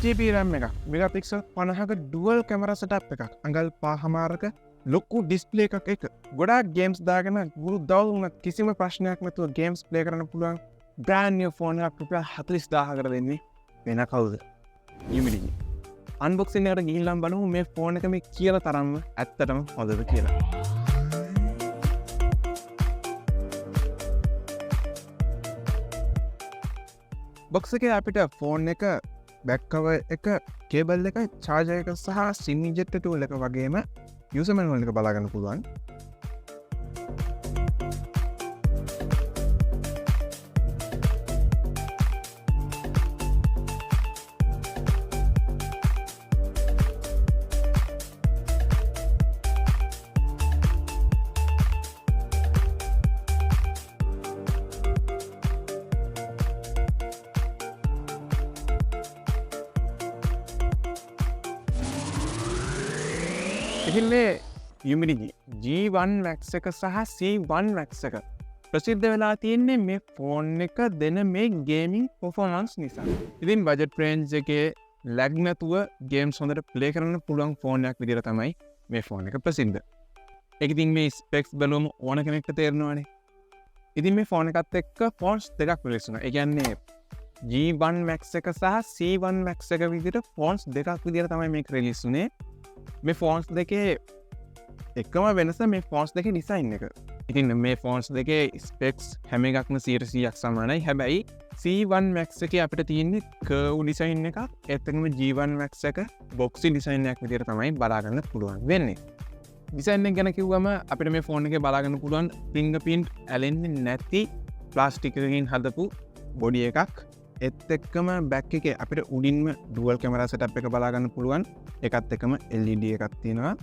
8GB RAM එකක් megapixel 50ක dual camera setup එකක් අඟල් 5මාරක ලොකු ඩිස්ප්ලේ එකක් එක ගොඩාක් ගේම්ස් දාගෙන ගුරු දවල්ුණත් කිසිම ප්‍රශ්නයක් නැතුව ගේම්ස් ප්ලේ කරන්න පුළුවන් බ්‍රෑන්ඩ් නිව් ෆෝන් එකක් රුපියල් 40000කට දෙන්නේ වෙන කවුද UMIDIGI අන්බොක්සින් එකට ගිහිල්ලා බලමු මේ ෆෝන් එක මේ කියලා තරම්ම ඇත්තටම හොඳද කියලා බොක්ස් එකේ අපිට ෆෝන් එක බැක් කවර් එක කේබල් එක චාර්ජර් එක සහ SIM ejector tool එක වගේම user manual එක බලා ගන්න පුළුවන් ඉතින් මේ UMIDIGI C1 Max එක සහ C1 Max එක ප්‍රසිද්ධ වෙලා තියෙන්නේ මේ ෆෝන් එක දෙන මේ ගේමින් පර්ෆෝමන්ස් නිසා. ඉතින් බජට් රේන්ජ් එකේ ලැග් නැතුව ගේම්ස් හොඳට ප්ලේ කරන්න පුළුවන් ෆෝන් එකක් විදිහට තමයි මේ ෆෝන් එක ප්‍රසිද්ධ. ඒක ඉතින් මේ ස්පෙක්ස් බලුවම ඕන කෙනෙක්ට තේරෙනවානේ. ඉතින් මේ ෆෝන් එකත් එක්ක ෆෝන්ස් දෙකක් රිලීස් වුණා. ඒ කියන්නේ C1 Max එක සහ C1 Max එක විදිහට ෆෝන්ස් දෙකක් විදිහට තමයි මේක රිලීස් වුණේ. මේ ෆෝන්ස් දෙකේ එකම වෙනස මේ ෆෝන්ස් දෙකේ ඩිසයින් එක. ඉතින් මේ ෆෝන්ස් දෙකේ ස්පෙක්ස් හැම එකක්ම 100%ක් සමානයි. හැබැයි C1 Max එකේ අපිට තියෙන්නේ කර්ව් ඩිසයින් එකක්. ඒත් එක්කම G1 Max එක බොක්සි ඩිසයින් එකක් විදිහට තමයි බලා ගන්න පුළුවන් වෙන්නේ. ඩිසයින් එක ගැන කිව්වම අපිට මේ ෆෝන් එකේ බලා ගන්න පුළුවන් ෆින්ගර්ප්‍රින්ට් ඇලෙන්නේ නැති ප්ලාස්ටික් එකකින් හදපු බොඩි එකක්. ඒත් එක්කම බැක් එකේ අපිට උඩින්ම ඩුවල් කැමරා සෙටප් එක බලා ගන්න පුළුවන්. ඒකත් එක්කම LED එකක් තියෙනවා.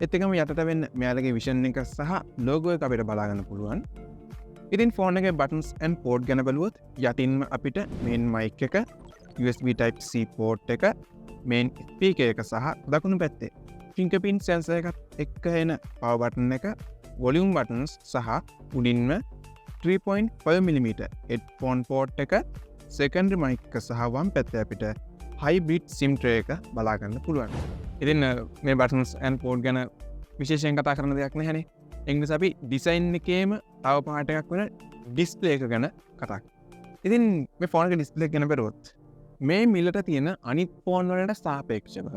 ඒත් එක්කම යටට වෙන්න මෙයාලගේ විෂන් එක සහ ලෝගෝ එක අපිට බලා ගන්න පුළුවන්. ඉතින් ෆෝන් එකේ buttons and port ගැන බලුවොත් යටින්ම අපිට main mic එක, USB type C port එක, main speaker එක සහ දකුණු පැත්තේ fingerprint sensor එකත් එක්ක එන power button එක, volume buttons සහ උඩින්ම 3.5mm headphone port එක, secondary mic එක සහ වම් පැත්තේ අපිට hybrid SIM tray එක බලා ගන්න පුළුවන්. ඉතින් මේ buttons and port ගැන විශේෂයෙන් කතා කරන දෙයක් නැහැනේ. ඒ නිසා අපි ඩිසයින් එකේම තව පාට එකක් වෙන ඩිස්ප්ලේ එක ගැන කතා කරමු. ඉතින් මේ ෆෝන් එකේ ඩිස්ප්ලේ එක ගැන බැලුවොත් මේ මිලට තියෙන අනිත් ෆෝන් වලට සාපේක්ෂව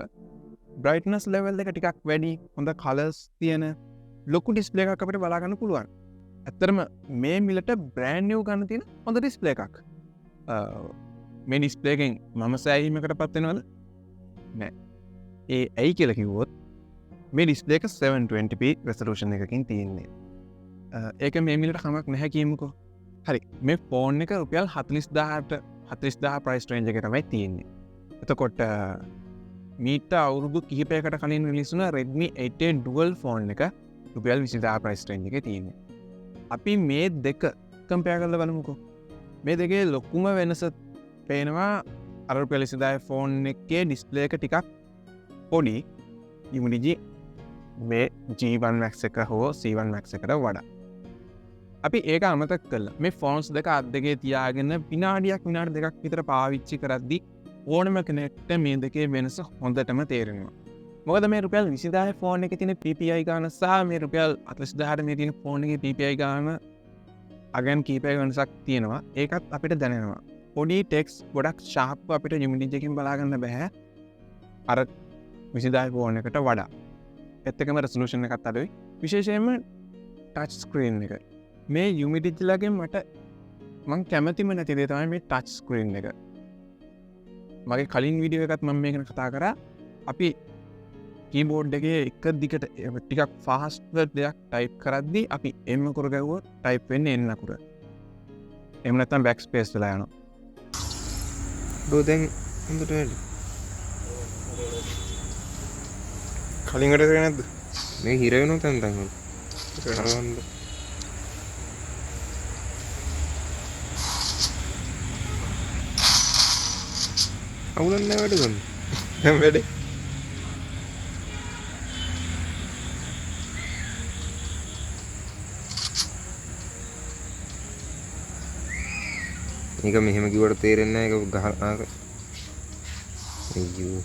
brightness level එක ටිකක් වැඩි, හොඳ colors තියෙන ලොකු ඩිස්ප්ලේ එකක් අපිට බලා ගන්න පුළුවන්. ඇත්තටම මේ මිලට brand new ගන්න තියෙන හොඳ ඩිස්ප්ලේ එකක්. මේ ඩිස්ප්ලේ එකෙන් මම සෑහීමකට පත් වෙනවද? නෑ. ඒ ඇයි කියලා කිව්වොත් මේ ඩිස්ප්ලේ එක 720p resolution එකකින් තියෙන්නේ. ඒක මේ මිලට කමක් නැහැ කියමුකෝ. හරි. මේ ෆෝන් එක රුපියල් 40000 price range එකේ තමයි තියෙන්නේ. එතකොට මීට අවුරුදු කිහිපයකට කලින් රිලීස් වුණ Redmi 8A dual ෆෝන් එක රුපියල් 20000 price range එකේ තියෙන්නේ. අපි මේ දෙක කම්පෙයාර් කරලා බලමුකෝ. මේ දෙකේ ලොකුම වෙනස පේනවා අර රුපියල් 20000 ෆෝන් එකේ ඩිස්ප්ලේ එක ටිකක් පොඩි UMIDIGI මේ G1 Max එක හෝ C1 Max එකට වඩා. අපි ඒක අමතක කළා. මේ ෆෝන්ස් දෙක අත් දෙකේ තියාගෙන විනාඩි දෙකක් විතර පාවිච්චි කරද්දී ඕනම කෙනෙක්ට මේ දෙකේ වෙනස හොඳටම තේරෙනවා. මොකද මේ රුපියල් 20000 ෆෝන් එකේ තියෙන PPI ගාන සහ මේ රුපියල් 40000 මේ තියෙන ෆෝන් එකේ PPI ගාන අගන් කීපයක වෙනසක් තියෙනවා. ඒකත් අපිට දැනෙනවා. පොඩි ටෙක්ස් ගොඩක් ෂාර්ප් අපිට UMIDIGI එකකින් බලා ගන්න බෑ. අර 20000 ෆෝන් එකට වඩා. ඒත් එකම රෙසලූෂන් එකත් අඩුයි. විශේෂයෙන්ම ටච් ස්ක්‍රීන් එක. මේ UMIDIGI ලගෙන් මට මං කැමතිම නැති දේ තමයි මේ ටච් ස්ක්‍රීන් එක. මගේ කලින් වීඩියෝ එකත් මම මේක කතා කරා. අපි කීබෝඩ් එකේ එක දිගට ටිකක් ෆාස්ට් දෙයක් ටයිප් කරද්දී අපි M අකුර ගැහුවොත් ටයිප් වෙන්නේ N අකුර. එහෙම නැත්නම් බෑක් ස්පේස් වෙලා යනවා. බෝ දැන් හොඳට වැඩි. කලින් වැඩ කරේ නැද්ද? මේ හිර වෙනවා තැන් තැන් වල. කරවන්න. අවුලක් නැහැ වැඩ ගන්න. දැන් වැඩේ. මේක මෙහෙම කිව්වට තේරෙන්නේ නැහැ. ඒක ගහ අයියෝ.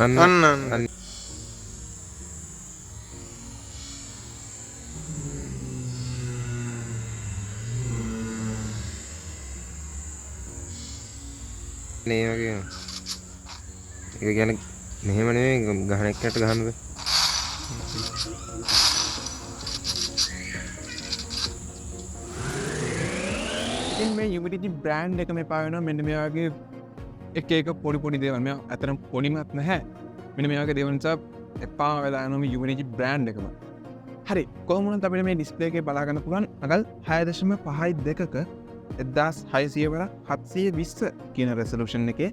අන්න නේ වගේ. ඒක කියන්නේ මෙහෙම නෙමෙයි ගහන එකට ගහන්නද? ඉතින් මේ UMIDIGI බ්‍රෑන්ඩ් එක මේ පාවෙනවා මෙන්න මේ වගේ එක පොඩි දේවල්. මේ අතරම පොඩිමත් නැහැ. මෙන්න මේ වගේ දේවල් නිසා එපා වෙලා යනවා මේ UMIDIGI බ්‍රෑන්ඩ් එකම. හරි කොහොම වුණත් අපිට මේ ඩිස්ප්ලේ එකේ බලා ගන්න පුළුවන් අගල් 6.52ක 1600 වල 720 කියන රෙසලූෂන් එකේ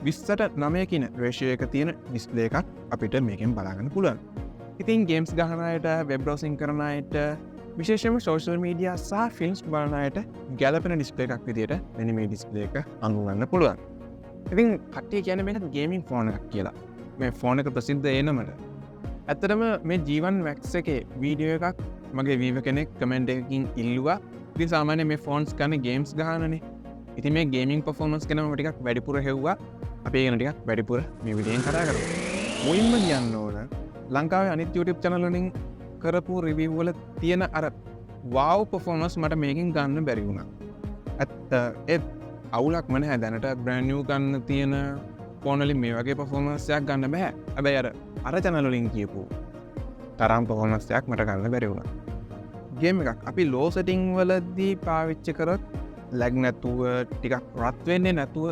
20:9 කියන රේෂියෝ එක තියෙන ඩිස්ප්ලේ එකක් අපිට මේකෙන් බලා ගන්න පුළුවන්. ඉතින් ගේම්ස් ගහන අයට, වෙබ් බ්‍රවුසින් කරන අයට, විශේෂයෙන්ම සෝෂල් මීඩියා සහ ෆිල්ම්ස් බලන අයට ගැලපෙන ඩිස්ප්ලේ එකක් විදියට මෙන්න මේ ඩිස්ප්ලේ එක අඳුරගන්න පුළුවන්. ඉතින් කට්ටිය කියන්නේ මේක ගේමින් ෆෝන් එකක් කියලා. මේ ෆෝන් එක ප්‍රසිද්ධ එනමට. ඇත්තටම මේ G1 Max එකේ වීඩියෝ එකක් මගේ වීව කෙනෙක් කමෙන්ට් එකකින් ඉල්ලුවා. ඉතින් සාමාන්‍යයෙන් මේ ෆෝන්ස් ගන්න ගේම්ස් ගහනනේ. ඉතින් මේ ගේමින් පර්ෆෝමන්ස් ගැන මම ටිකක් වැඩිපුර හෙව්වා. අපි ඒ ගැන ටිකක් වැඩිපුර මේ වීඩියෝෙන් කතා කරමු. මුලින්ම කියන්න ඕන ලංකාවේ අනිත් YouTube channel වලින් කරපු රිවිව් වල තියෙන අර wow performance මට මේකෙන් ගන්න බැරි වුණා. ඒ අවුලක්ම නැහැ දැනට brand new ගන්න තියෙන ෆෝන් වලින් මේ වගේ performance එකක් ගන්න බෑ. හැබැයි අර channel වලින් කියපු තරම් performance එකක් මට ගන්න බැරි වුණා. ගේම් එකක් අපි low setting වලදී පාවිච්චි කරොත් lag නැතුව ටිකක් රත් වෙන්නේ නැතුව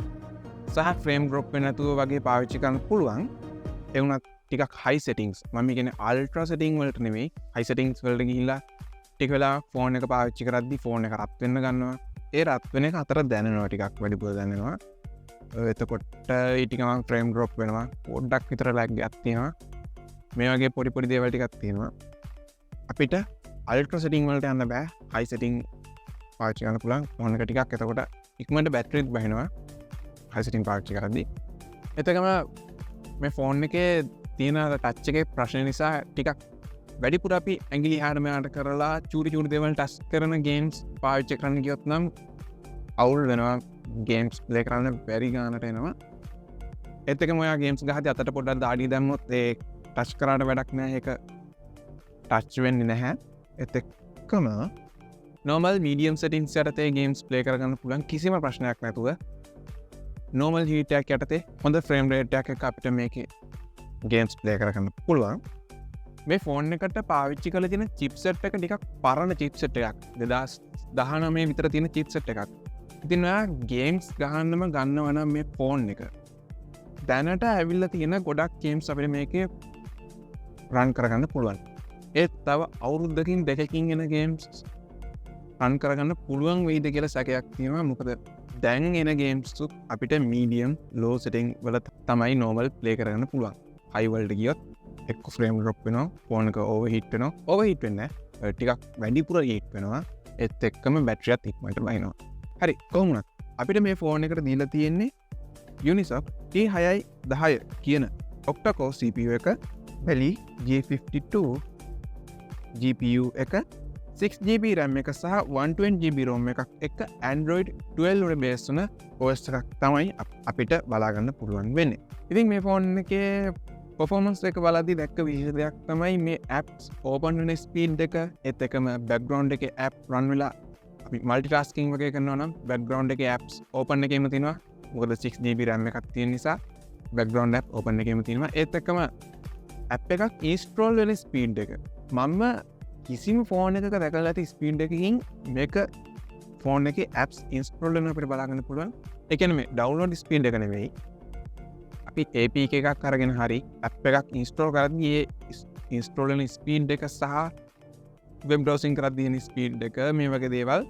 සහ frame drop වෙන්නේ නැතුව වගේ පාවිච්චි කරන්න පුළුවන්. ඒ වුණත් ටිකක් high settings මම කියන්නේ ultra setting වලට නෙමෙයි high settings වලට ගිහිල්ලා ටික වෙලා ෆෝන් එක පාවිච්චි කරද්දී ෆෝන් එක රත් වෙන්න ගන්නවා. ඒ රත් වෙන එක අතර දැනෙනවා ටිකක් වැඩිපුර දැනෙනවා. එතකොට ඊට ගමන් frame drop වෙනවා. පොඩ්ඩක් විතර lag එකක් තියෙනවා. මේ වගේ පොඩි දේවල් ටිකක් තියෙනවා. අපිට ultra setting වලට යන්න බෑ. high setting පාවිච්චි කරන්න පුළුවන්. ෆෝන් එක ටිකක් එතකොට ඉක්මනට බැටරිත් බහිනවා. high setting පාවිච්චි කරද්දී. එතකම මේ ෆෝන් එකේ තියෙන ටච් එකේ ප්‍රශ්න නිසා ටිකක් වැඩිපුර අපි ඇඟිලි එහාට මෙහාට කරලා චූටි දේවල් ටච් කරන ගේම්ස් පාවිච්චි කරන්න ගියොත් නම් අවුල් වෙනවා. ගේම්ස් ප්ලේ කරන්න බැරි ගානට එනවා. ඒත් එකම ඔයා ගේම්ස් ගහද්දී අතට පොඩ්ඩක් දාඩිය දැම්මොත් ඒ ටච් කරාට වැඩක් නැහැ. ඒක ටච් වෙන්නේ නැහැ. ඒත් එක්කම normal medium settings යටතේ ගේම්ස් ප්ලේ කරගන්න පුළුවන් කිසිම ප්‍රශ්නයක් නැතුව. normal heat එකක් යටතේ හොඳ frame rate එකක් අපිට මේකේ ගේම්ස් ප්ලේ කරගන්න පුළුවන්. මේ ෆෝන් එකට පාවිච්චි කරලා තියෙන චිප්සෙට් එක ටිකක් පරණ චිප්සෙට් එකක්. 2019 විතර තියෙන චිප්සෙට් එකක්. ඉතින් ඔයා ගේම්ස් ගහන්නම ගන්නවා නම් මේ ෆෝන් එක දැනට ඇවිල්ලා තියෙන ගොඩක් ගේම්ස් අපිට මේකේ රන් කරගන්න පුළුවන්. ඒත් තව අවුරුද්දකින් දෙකකින් එන ගේම්ස් රන් කරගන්න පුළුවන් වෙයිද කියලා සැකයක් තියෙනවා. මොකද දැන් එන ගේම්ස් අපිට මීඩියම් ලෝ සෙටිංග් වල තමයි normal ප්ලේ කරගන්න පුළුවන්. high වලට ගියොත් එක්ක frame drop වෙනවා, ෆෝන් එක overheat වෙනවා. overheat වෙන්නේ නැහැ. ටිකක් වැඩිපුර heat වෙනවා. ඒත් එක්කම බැටරියත් ඉක්මනට බහිනවා. හරි කොහොම වුණත් අපිට මේ ෆෝන් එකට දීලා තියෙන්නේ Unisoc T610 කියන octa-core CPU එක, Mali G52 GPU එක, 6GB RAM එක සහ 120GB ROM එකක් එක්ක Android 12 වල බේස් වන OS එකක් තමයි අපිට බලාගන්න පුළුවන් වෙන්නේ. ඉතින් මේ ෆෝන් එකේ performance එක බලද්දී දැක්ක විශේෂ දෙයක් තමයි මේ apps open වෙන speed එක. ඒත් එකම background එකේ app run වෙලා අපි multitasking වගේ කරනවා නම් background එකේ apps open එකේම තියෙනවා. මොකද 6GB RAM එකක් තියෙන නිසා background app open එකේම තියෙනවා. ඒත් එකම app එකක් install වෙන speed එක මම කිසිම ෆෝන් එකක දැකලා ඇති ස්පීඩ් එකකින් මේක ෆෝන් එකේ apps install වෙන අපිට බලාගන්න පුළුවන්. ඒ කියන්නේ මේ download speed එක නෙවෙයි. අපි APK එකක් අරගෙන හරි app එකක් install කරද්දී ඒ install වෙන speed එක සහ web browsing කරද්දී එන speed එක මේ වගේ දේවල්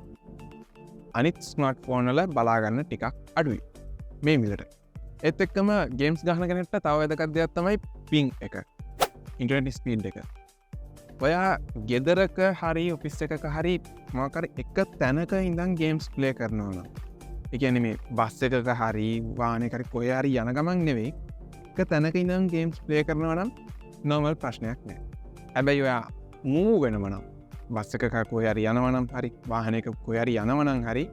අනිත් smartphone වල බලාගන්න ටිකක් අඩුයි මේ මිලට. ඒත් එක්කම games ගහන කෙනෙක්ට තව වැදගත් දෙයක් තමයි ping එක. internet speed එක. ඔයා ගෙදරක හරි ඔෆිස් එකක හරි මොකක් එක තැනක ඉඳන් ගේම්ස් ප්ලේ කරනවා නම් ඒ කියන්නේ මේ බස් එකක හරි වාහනයක හරි කොහේ හරි යන ගමන් නෙවෙයි එක තැනක ඉඳන් ගේම්ස් ප්ලේ කරනවා නම් normal ප්‍රශ්නයක් නෑ. හැබැයි ඔයා move වෙනවා නම් බස් එකක කොහේ හරි යනවා නම් හරි වාහනයක කොහේ හරි යනවා නම් හරි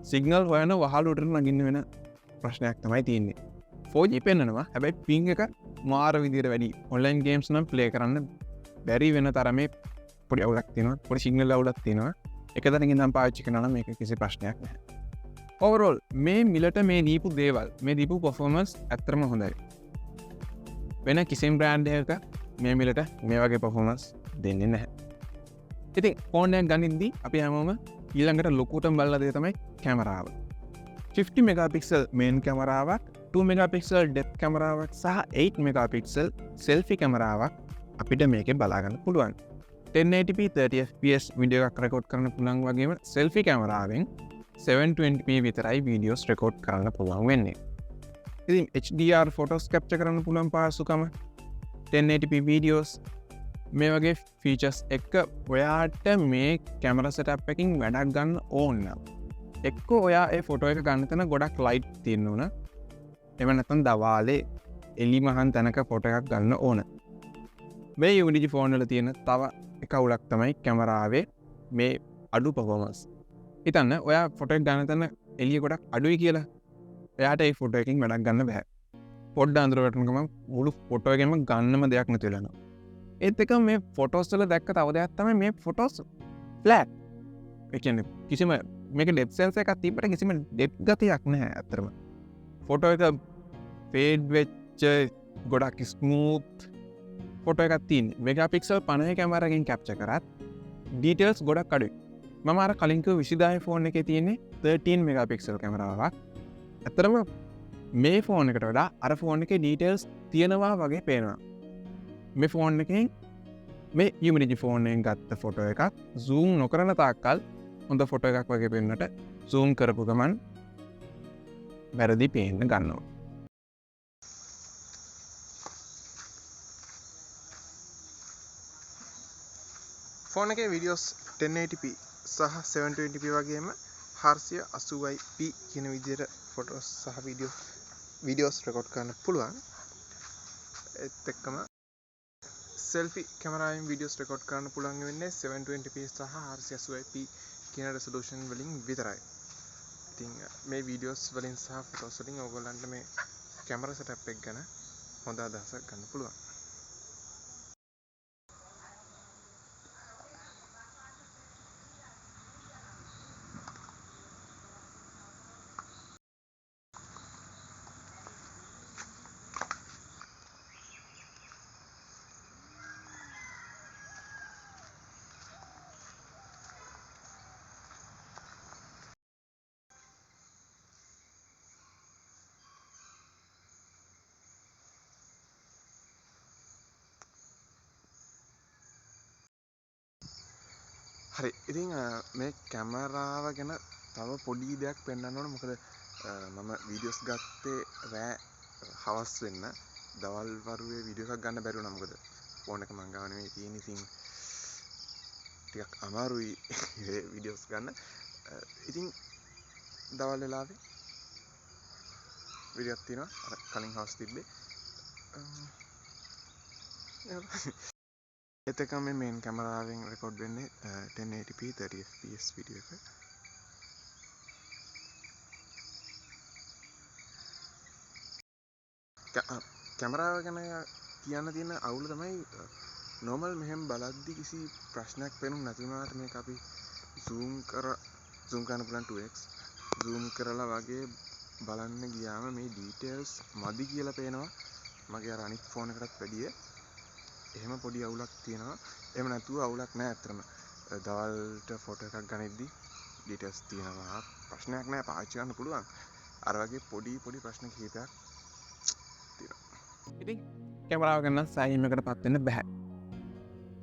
සිගනල් හොයන වහලුට නගින්න වෙන ප්‍රශ්නයක් තමයි තියන්නේ 4G පෙන්න්නනවා හැබැයි පිං එක මාර විදිර වැඩි ඔන්ලයින් ගේම්ස් නම් ප්ලේ කරන්න බැරි වෙන තරමේ පොඩි අවුලක් තියෙනවා පොඩි සිගනල් අවුලක් තියෙනවා එක තැනකින් නම් පාවිච්චි කරනවා මේක කිසි ප්‍රශ්නයක් නැහැ ඕවරෝල් මේ මිලට මේ දීපු දේවල් මේ දීපු පොෆෝමන්ස් ඇත්තරම හොඳයි වෙන කිසිම් බ්‍රෑන්්ඩයක මේ මිලට මේ වගේ පොෆෝමන්ස් දෙන්නේ නැහැ ඉතින් ෆෝන්යක් ගනින්දී අපි හැමෝම ඊළඟට ලොකුටම බලලා තමයි කැමරාව 50 මෙගාපික්සල් මේන් කැමරාවක් 2 මෙගාපික්සල් ඩෙප් කැමරාවක් සහ 8 මෙගාපික්සල් සෙල්ෆි කැමරාවක් අපිට මේක බලාගන්න පුළුවන් 1080p 30fps විඩියෝ එකක් රෙකෝඩ් කරන්න පුළුවන් වගේම සෙල්ෆි කැමරාවෙන් 720p විතරයි වීඩියෝස් රෙකෝඩ් කරන්න පුළුවන් වෙන්නේ ඉතින් HDR ෆොටෝස් කැප්චර් කරන්න පුළුවන් පහසුකම 1080p වීඩියෝස් මේ වගේ ෆීචර්ස් එක්ක ඔයාට මේ කැමර සෙටප් එකකින් වැඩක් ගන්න ඕන්න එක්ක ඔයා ඒ ෆොටෝ එක ගන්න තැන ගොඩක් ලයිට් තියෙන්න ඕන එම නැත්නම් දවාලේ එලි මහන් තැනක ෆොටෝ එකක් ගන්න ඕන මේ UMIDIGI ෆෝන් වල තියෙන තව එක අවුලක් තමයි කැමරාවේ මේ අඩු පර්ෆෝමන්ස් හිතන්න ඔයා ෆොටෝ එක ගන්න තැන එළිය ගොඩක් අඩුයි කියලා එයාට ඒ ෆොටෝ එකකින් වැඩක් ගන්න බෑ පොඩ්ඩ අඳුර වැටෙන ගමන් මුළු ෆොටෝ එකෙම ගන්නම දෙයක් නැති වෙලා යනවා ඒත් එක මේ ෆොටෝස් වල දැක්ක තව දෙයක් තමයි මේ ෆොටෝස් ෆ්ලැට් ඒ කියන්නේ කිසිම මේක ඩෙප්ත් සෙන්සර් එකක් තිබ්බට කිසිම ඩෙප්ත් ගතියක් නැහැ අතරම ෆොටෝ එක ෆේඩ් වෙච්ච ගොඩක් ස්මූත් ෆොටෝ එකක් තියෙන්නේ මෙගාපික්සල් 50 කැමරාවකින් කැප්චර් කරත් ඩීටේල්ස් ගොඩක් අඩුයි මම අර කලින් කිව්ව 20000 ෆෝන් එකේ තියෙන්නේ 13 මෙගාපික්සල් කැමරාවක් අතරම මේ ෆෝන් එකට වඩා අර ෆෝන් එකේ ඩීටේල්ස් තියෙනවා වගේ පේනවා මේ ෆෝන් එකෙන් මේ UMIDIGI ෆෝන් එකෙන් ගත්ත ෆොටෝ එකක් zoom නොකරන තාක්කල් හොඳ ෆොටෝ එකක් වගේ පෙන්නට zoom කරපු ගමන් වැරදි පේන්න ගන්නවා ෆෝන් එකේ වීඩියෝස් 1080p සහ 720p වගේම 480p කියන විදිහට ෆොටෝස් සහ වීඩියෝස් රෙකෝඩ් කරන්න පුළුවන් ඒත් එක්කම සෙල්ෆි කැමරාවෙන් වීඩියෝස් රෙකෝඩ් කරන්න පුළුවන් වෙන්නේ 720p සහ 480p කියන රෙසලූෂන් වලින් විතරයි. ඉතින් මේ වීඩියෝස් වලින් සහ ෆොටෝස් වලින් ඕගොල්ලන්ට මේ කැමරා සෙටප් එක ගැන හොඳ අදහසක් ගන්න පුළුවන්. හරි ඉතින් මේ කැමරාව ගැන තව පොඩි දෙයක් පෙන්වන්න ඕන මොකද මම වීඩියෝස් ගත්තේ රෑ හවස් වෙන්න දවල් වරුවේ වීඩියෝ එකක් ගන්න බැරි වුණා මොකද ෆෝන් එක මං ගාව නෙමෙයි තියෙන්නේ ඉතින් ටිකක් අමාරුයි වීඩියෝස් ගන්න ඉතින් දවල් වෙලාවේ වීඩියෝක් තියෙනවා අර කලින් හවස් තිබ්බේ එතකම මේ මේන් කැමරාවෙන් රෙකෝඩ් වෙන්නේ 1080p 30fps වීඩියෝ එක. කැමරාව ගැන කියන්න තියෙන අවුල තමයි නෝමල් මෙහෙම බලද්දි කිසි ප්‍රශ්නයක් පේනුනේ නැති වුණාට මේක අපි zoom කරන්න පුළුවන් 2x zoom කරලා වගේ බලන්න ගියාම මේ details මදි කියලා පේනවා මගේ අර අනිත් ෆෝන් එකටත් වැඩිය එහෙම පොඩි අවුලක් තියෙනවා එහෙම නැතුව අවුලක් නැහැ අත්‍තරම දවල්ට ෆොටෝ එකක් ගනිද්දි ඩීටේල්ස් තියෙනවා ප්‍රශ්නයක් නැහැ පාවිච්චි කරන්න පුළුවන් අර වගේ පොඩි ප්‍රශ්න කිහිපයක් තියෙනවා ඉතින් කැමරාව ගන්න සයිම් එකට පත් වෙන්න බෑ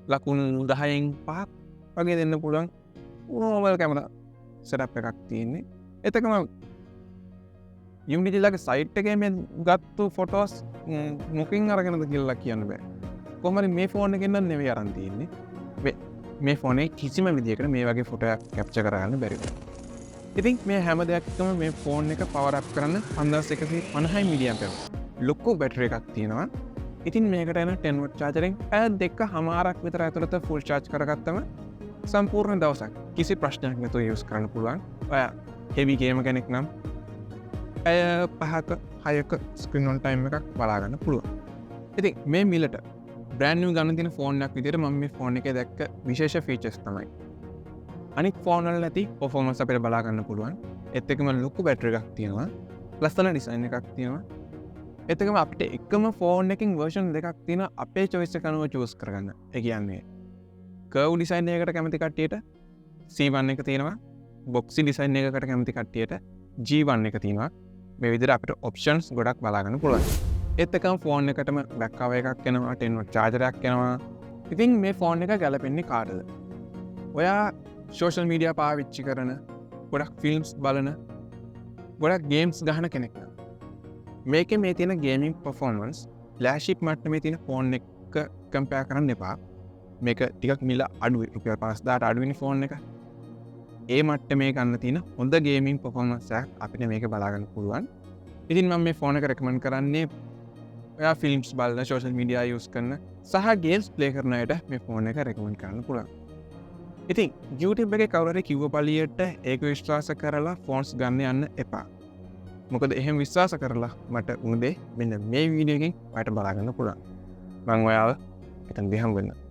ලකුණු 10න් 5ක් වගේ දෙන්න පුළුවන් නෝමල් කැමරා සෙටප් එකක් තියෙන්නේ එතකම UMIDIGI ලගේ සයිට් එකේ මේ ගත්තු ෆොටෝස් මොකින් අරගෙනද කියලා කියන්න බෑ කොහොමද මේ ෆෝන් එකෙන් නම් නෙවෙයි අරන් තියෙන්නේ මේ ෆෝන් එකේ කිසිම විදියකට මේ වගේ ෆොටෝ එකක් කැප්චර් කරගන්න බැරි වෙනවා ඉතින් මේ හැම දෙයක්ම මේ ෆෝන් එක පවර් අප් කරන්න 5150 මිලියම්පියර් ලොකු බැටරි එකක් තියෙනවා ඉතින් මේකට එන 10 watt charger එකෙන් පැය දෙකමාරක් විතර ඇතුළත ෆුල් charge කරගත්තම සම්පූර්ණ දවසක් කිසි ප්‍රශ්නයක් නැතුව යූස් කරන්න පුළුවන් ඔයා හෙවි ගේම කෙනෙක් නම් ඇය 5ක 6ක ස්ක්‍රීන් ඔන් ටයිම් එකක් බලාගන්න පුළුවන්. ඉතින් මේ මිලට බ්‍රෑන්ඩ් නිව් ගන්න තියෙන ෆෝන් එකක් විදිහට මම මේ ෆෝන් එකේ දැක්ක විශේෂ ෆීචර්ස් තමයි. අනිත් ෆෝන් වල නැති පර්ෆෝමන්ස් අපිට බලා ගන්න පුළුවන්. ඒත් එක්කම ලොකු බැටරි එකක් තියෙනවා. ලස්සන ඩිසයින් එකක් තියෙනවා. ඒත් එක්කම අපිට එකම ෆෝන් එකකින් version දෙකක් තියෙනවා අපේ choice එක අනුව choose කරගන්න. ඒ කියන්නේ curve design එකකට කැමති කට්ටියට C1 එක තියෙනවා. boxy design එකකට කැමති කට්ටියට G1 එක තියෙනවා. මේ විදිහට අපිට options ගොඩක් බලා ගන්න පුළුවන්. ඒත් එක්කම ෆෝන් එකටම back cover එකක් එනවා, 10 watt charger එකක් එනවා. ඉතින් මේ ෆෝන් එක ගැලපෙන්නේ කාටද? ඔයා social media පාවිච්චි කරන, ගොඩක් films බලන, ගොඩක් games ගහන කෙනෙක් නම් මේකේ මේ තියෙන gaming performance flagship මට්ටමේ තියෙන ෆෝන් එක compare කරන්න එපා. මේක ටිකක් මිල අඩුයි. රුපියල් 5000ට අඩුවෙනි ෆෝන් එක. ඒ මට්ටමේ ගන්න තියෙන හොඳ ගේමින් පර්ෆෝමන්ස් එකක් අපිට මේක බලා ගන්න පුළුවන්. ඉතින් මම මේ ෆෝන් එක රෙකමන්ඩ් කරන්නේ ඔයා ෆිල්ම්ස් බලන, සෝෂල් මීඩියා යූස් කරන සහ ගේම්ස් ප්ලේ කරන අයට මේ ෆෝන් එක රෙකමන්ඩ් කරන්න පුළුවන්. ඉතින් YouTube එකේ කවුරු හරි කිව්ව පළියට ඒක විශ්වාස කරලා ෆෝන්ස් ගන්න යන්න එපා. මොකද එහෙම විශ්වාස කරලා මට උණු දෙය මෙන්න මේ වීඩියෝ එකෙන් ඔයාලට බලා ගන්න පුළුවන්. මම ඔයාව එතනදී හම්බ වෙනවා.